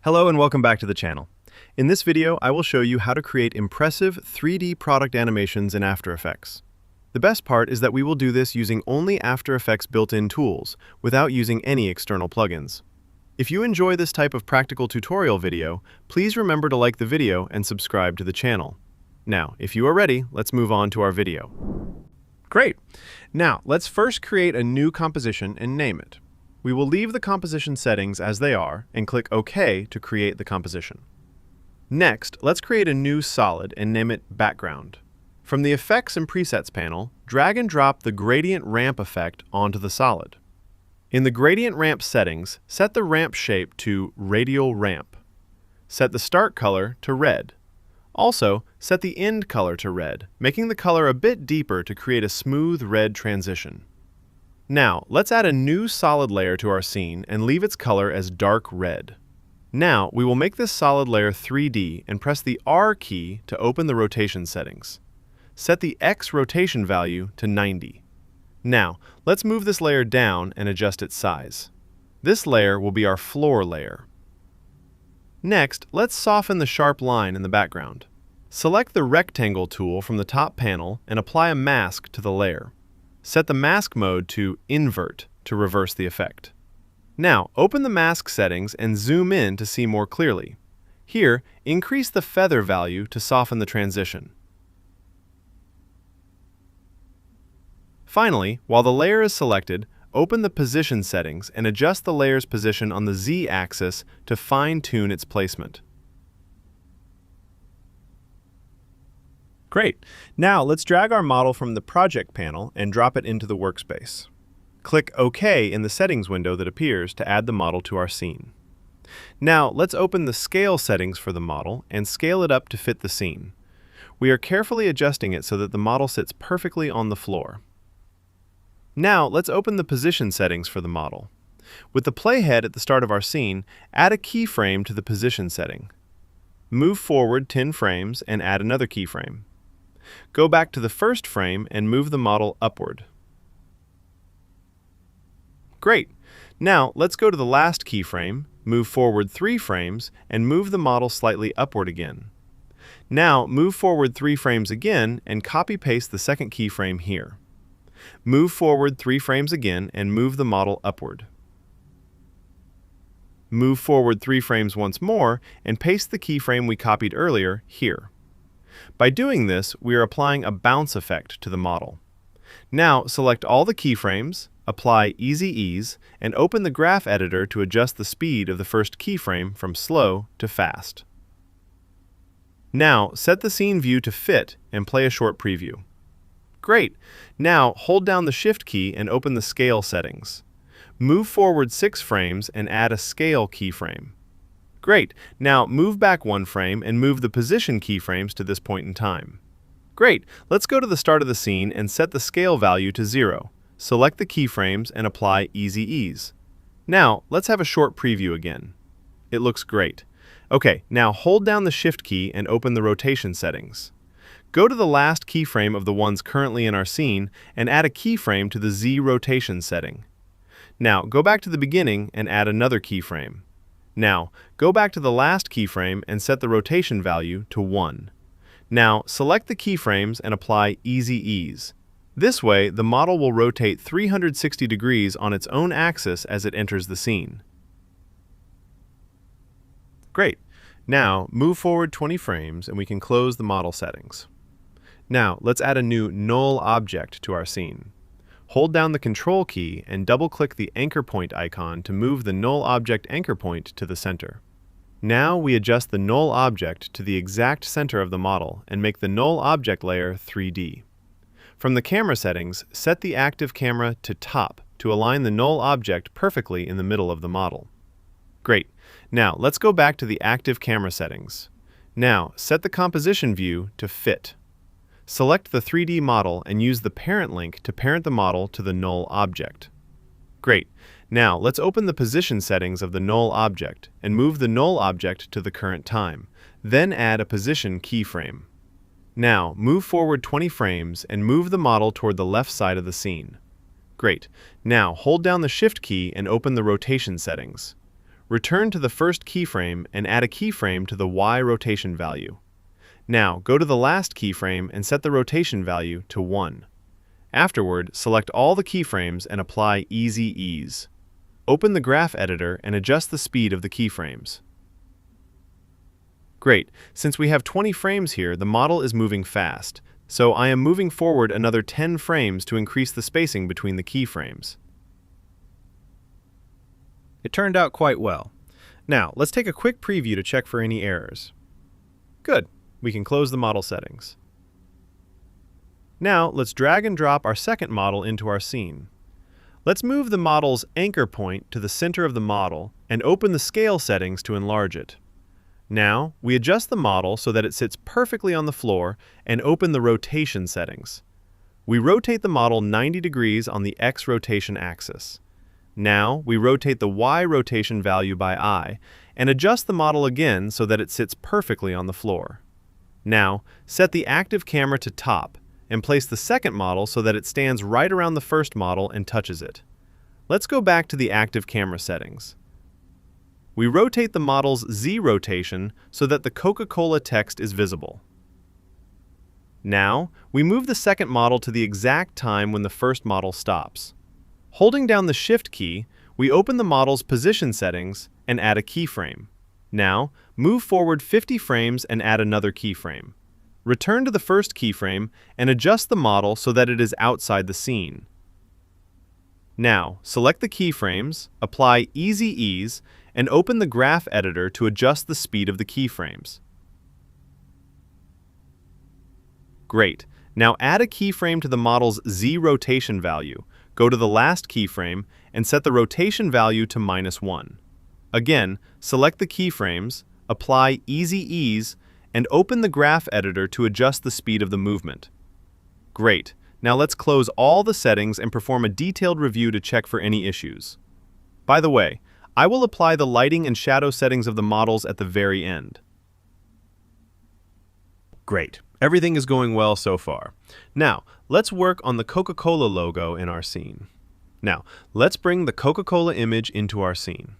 Hello and welcome back to the channel. In this video, I will show you how to create impressive 3D product animations in After Effects. The best part is that we will do this using only After Effects built-in tools, without using any external plugins. If you enjoy this type of practical tutorial video, please remember to like the video and subscribe to the channel. Now, if you are ready, let's move on to our video. Great! Now, let's first create a new composition and name it. We will leave the composition settings as they are and click OK to create the composition. Next, let's create a new solid and name it Background. From the Effects and Presets panel, drag and drop the Gradient Ramp effect onto the solid. In the Gradient Ramp settings, set the ramp shape to Radial Ramp. Set the start color to red. Also, set the end color to red, making the color a bit deeper to create a smooth red transition. Now, let's add a new solid layer to our scene and leave its color as dark red. Now, we will make this solid layer 3D and press the R key to open the rotation settings. Set the X rotation value to 90. Now, let's move this layer down and adjust its size. This layer will be our floor layer. Next, let's soften the sharp line in the background. Select the Rectangle tool from the top panel and apply a mask to the layer. Set the mask mode to Invert to reverse the effect. Now, open the mask settings and zoom in to see more clearly. Here, increase the feather value to soften the transition. Finally, while the layer is selected, open the Position settings and adjust the layer's position on the Z-axis to fine-tune its placement. Great! Now let's drag our model from the Project panel and drop it into the workspace. Click OK in the settings window that appears to add the model to our scene. Now let's open the Scale settings for the model and scale it up to fit the scene. We are carefully adjusting it so that the model sits perfectly on the floor. Now let's open the Position settings for the model. With the playhead at the start of our scene, add a keyframe to the Position setting. Move forward 10 frames and add another keyframe. Go back to the first frame and move the model upward. Great! Now let's go to the last keyframe, move forward 3 frames, and move the model slightly upward again. Now move forward 3 frames again and copy-paste the second keyframe here. Move forward 3 frames again and move the model upward. Move forward 3 frames once more and paste the keyframe we copied earlier here. By doing this, we are applying a bounce effect to the model. Now select all the keyframes, apply Easy Ease, and open the graph editor to adjust the speed of the first keyframe from slow to fast. Now set the scene view to fit and play a short preview. Great! Now hold down the Shift key and open the Scale settings. Move forward 6 frames and add a Scale keyframe. Great! Now move back 1 frame and move the Position keyframes to this point in time. Great! Let's go to the start of the scene and set the Scale value to 0. Select the keyframes and apply Easy Ease. Now let's have a short preview again. It looks great. Okay, now hold down the Shift key and open the Rotation settings. Go to the last keyframe of the ones currently in our scene and add a keyframe to the Z rotation setting. Now go back to the beginning and add another keyframe. Now go back to the last keyframe and set the rotation value to 1. Now select the keyframes and apply Easy Ease. This way, the model will rotate 360 degrees on its own axis as it enters the scene. Great! Now move forward 20 frames and we can close the model settings. Now let's add a new null object to our scene. Hold down the Control key and double-click the anchor point icon to move the null object anchor point to the center. Now we adjust the null object to the exact center of the model and make the null object layer 3D. From the camera settings, set the active camera to top to align the null object perfectly in the middle of the model. Great! Now let's go back to the active camera settings. Now set the composition view to Fit. Select the 3D model and use the parent link to parent the model to the null object. Great! Now let's open the Position settings of the null object and move the null object to the current time. Then add a Position keyframe. Now move forward 20 frames and move the model toward the left side of the scene. Great! Now hold down the Shift key and open the Rotation settings. return to the first keyframe and add a keyframe to the Y rotation value. Now, go to the last keyframe and set the rotation value to 1. Afterward, select all the keyframes and apply Easy Ease. Open the graph editor and adjust the speed of the keyframes. Great, since we have 20 frames here, the model is moving fast, so I am moving forward another 10 frames to increase the spacing between the keyframes. It turned out quite well. Now, let's take a quick preview to check for any errors. Good, we can close the model settings. Now, let's drag and drop our second model into our scene. Let's move the model's anchor point to the center of the model and open the scale settings to enlarge it. Now, we adjust the model so that it sits perfectly on the floor and open the rotation settings. We rotate the model 90 degrees on the X rotation axis. Now, we rotate the Y rotation value by eye and adjust the model again so that it sits perfectly on the floor. Now, set the active camera to top and place the second model so that it stands right around the first model and touches it. Let's go back to the active camera settings. We rotate the model's Z rotation so that the Coca-Cola text is visible. Now, we move the second model to the exact time when the first model stops. Holding down the Shift key, we open the model's position settings and add a keyframe. Now, move forward 50 frames and add another keyframe. Return to the first keyframe and adjust the model so that it is outside the scene. Now, select the keyframes, apply Easy Ease, and open the graph editor to adjust the speed of the keyframes. Great. Now add a keyframe to the model's Z rotation value. Go to the last keyframe and set the rotation value to -1. Again, select the keyframes, apply Easy Ease, and open the graph editor to adjust the speed of the movement. Great. Now let's close all the settings and perform a detailed review to check for any issues. By the way, I will apply the lighting and shadow settings of the models at the very end. Great. Everything is going well so far. Now, let's work on the Coca-Cola logo in our scene. Now, let's bring the Coca-Cola image into our scene.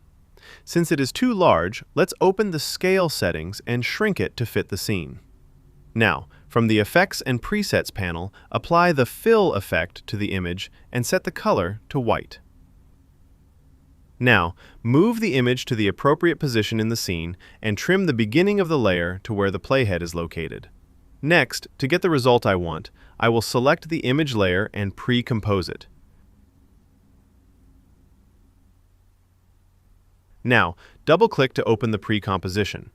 Since it is too large, let's open the scale settings and shrink it to fit the scene. Now, from the Effects and Presets panel, apply the Fill effect to the image and set the color to white. Now, move the image to the appropriate position in the scene and trim the beginning of the layer to where the playhead is located. Next, to get the result I want, I will select the image layer and pre-compose it. Now, double-click to open the pre-composition.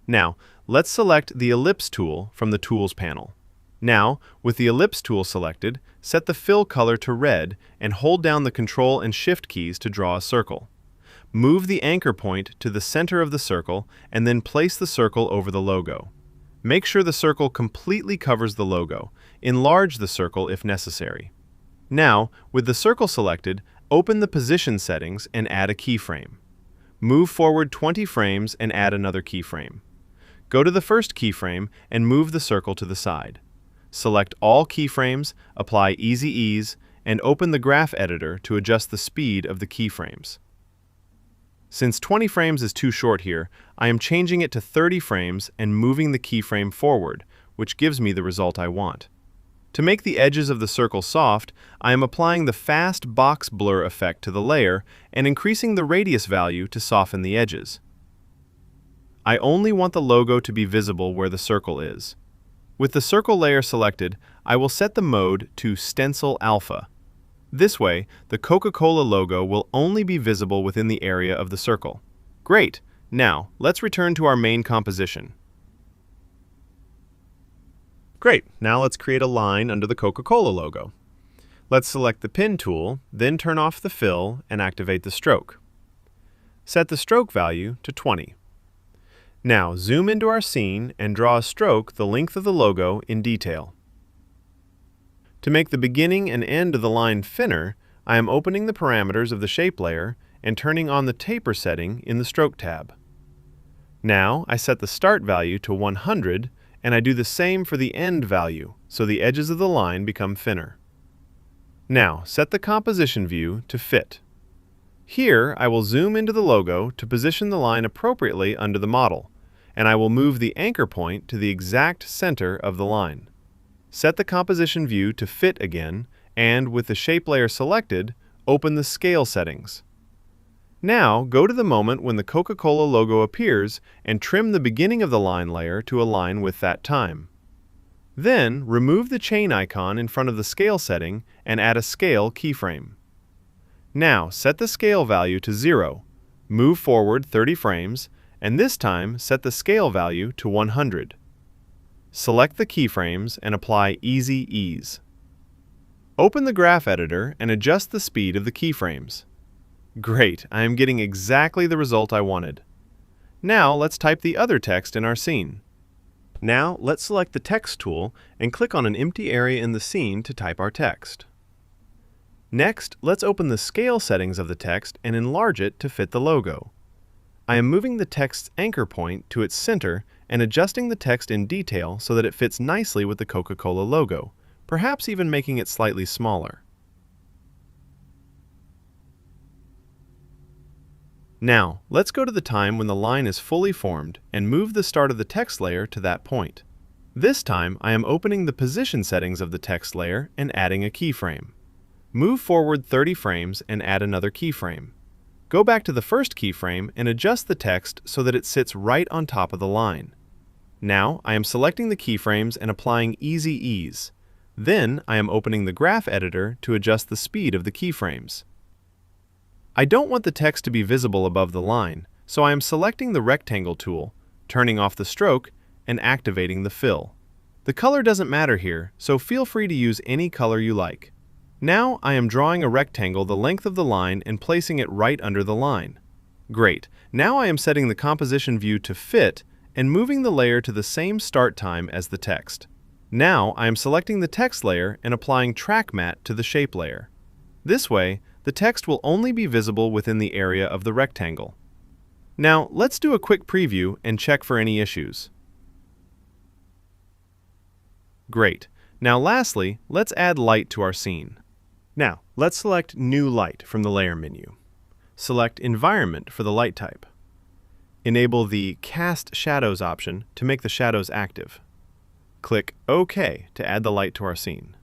Now, let's select the Ellipse tool from the Tools panel. Now, with the Ellipse tool selected, set the fill color to red and hold down the Ctrl and Shift keys to draw a circle. Move the anchor point to the center of the circle and then place the circle over the logo. Make sure the circle completely covers the logo. Enlarge the circle if necessary. Now, with the circle selected, open the position settings and add a keyframe. Move forward 20 frames and add another keyframe. Go to the first keyframe and move the circle to the side. Select all keyframes, apply Easy Ease, and open the graph editor to adjust the speed of the keyframes. Since 20 frames is too short here, I am changing it to 30 frames and moving the keyframe forward, which gives me the result I want. To make the edges of the circle soft, I am applying the Fast Box Blur effect to the layer and increasing the radius value to soften the edges. I only want the logo to be visible where the circle is. With the circle layer selected, I will set the mode to Stencil Alpha. This way, the Coca-Cola logo will only be visible within the area of the circle. Great! Now, let's return to our main composition. Great! Now let's create a line under the Coca-Cola logo. Let's select the Pen tool, then turn off the fill and activate the stroke. Set the stroke value to 20. Now, zoom into our scene and draw a stroke the length of the logo in detail. To make the beginning and end of the line thinner, I am opening the parameters of the shape layer and turning on the taper setting in the Stroke tab. Now, I set the start value to 100, and I do the same for the end value, so the edges of the line become thinner. Now, set the composition view to Fit. Here, I will zoom into the logo to position the line appropriately under the model, and I will move the anchor point to the exact center of the line. Set the composition view to fit again, and with the shape layer selected, open the scale settings. Now, go to the moment when the Coca-Cola logo appears and trim the beginning of the line layer to align with that time. Then, remove the chain icon in front of the scale setting and add a scale keyframe. Now, set the scale value to 0, move forward 30 frames, and this time set the scale value to 100. Select the keyframes and apply Easy Ease. Open the graph editor and adjust the speed of the keyframes. Great, I am getting exactly the result I wanted. Now let's type the other text in our scene. Now let's select the text tool and click on an empty area in the scene to type our text. Next, let's open the scale settings of the text and enlarge it to fit the logo. I am moving the text's anchor point to its center and adjusting the text in detail so that it fits nicely with the Coca-Cola logo, perhaps even making it slightly smaller. Now, let's go to the time when the line is fully formed and move the start of the text layer to that point. This time, I am opening the position settings of the text layer and adding a keyframe. Move forward 30 frames and add another keyframe. Go back to the first keyframe and adjust the text so that it sits right on top of the line. Now, I am selecting the keyframes and applying Easy Ease. Then, I am opening the graph editor to adjust the speed of the keyframes. I don't want the text to be visible above the line, so I am selecting the rectangle tool, turning off the stroke, and activating the fill. The color doesn't matter here, so feel free to use any color you like. Now I am drawing a rectangle the length of the line and placing it right under the line. Great, now I am setting the composition view to fit and moving the layer to the same start time as the text. Now I am selecting the text layer and applying track matte to the shape layer. This way, the text will only be visible within the area of the rectangle. Now, let's do a quick preview and check for any issues. Great. Now lastly, let's add light to our scene. Now, let's select New Light from the Layer menu. Select Environment for the light type. Enable the Cast Shadows option to make the shadows active. Click OK to add the light to our scene.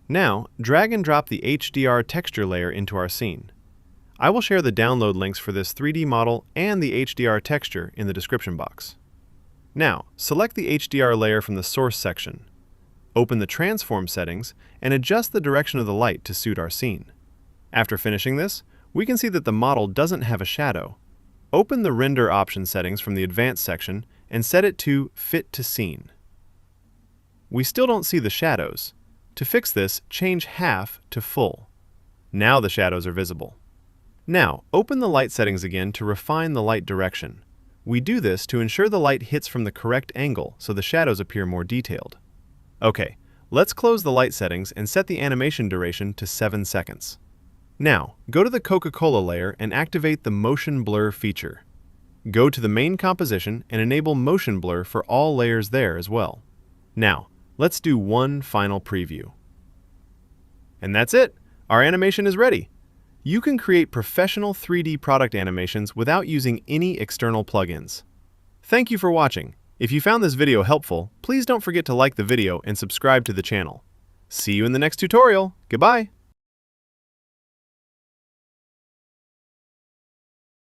Now, drag and drop the HDR texture layer into our scene. I will share the download links for this 3D model and the HDR texture in the description box. Now, select the HDR layer from the Source section. Open the Transform settings and adjust the direction of the light to suit our scene. After finishing this, we can see that the model doesn't have a shadow. Open the Render Option settings from the Advanced section and set it to Fit to Scene. We still don't see the shadows. To fix this, change half to full. Now the shadows are visible. Now, open the light settings again to refine the light direction. We do this to ensure the light hits from the correct angle so the shadows appear more detailed. Okay, let's close the light settings and set the animation duration to 7 seconds. Now, go to the Coca-Cola layer and activate the Motion Blur feature. Go to the main composition and enable Motion Blur for all layers there as well. Now, let's do one final preview. And that's it! Our animation is ready! You can create professional 3D product animations without using any external plugins. Thank you for watching. If you found this video helpful, please don't forget to like the video and subscribe to the channel. See you in the next tutorial. Goodbye!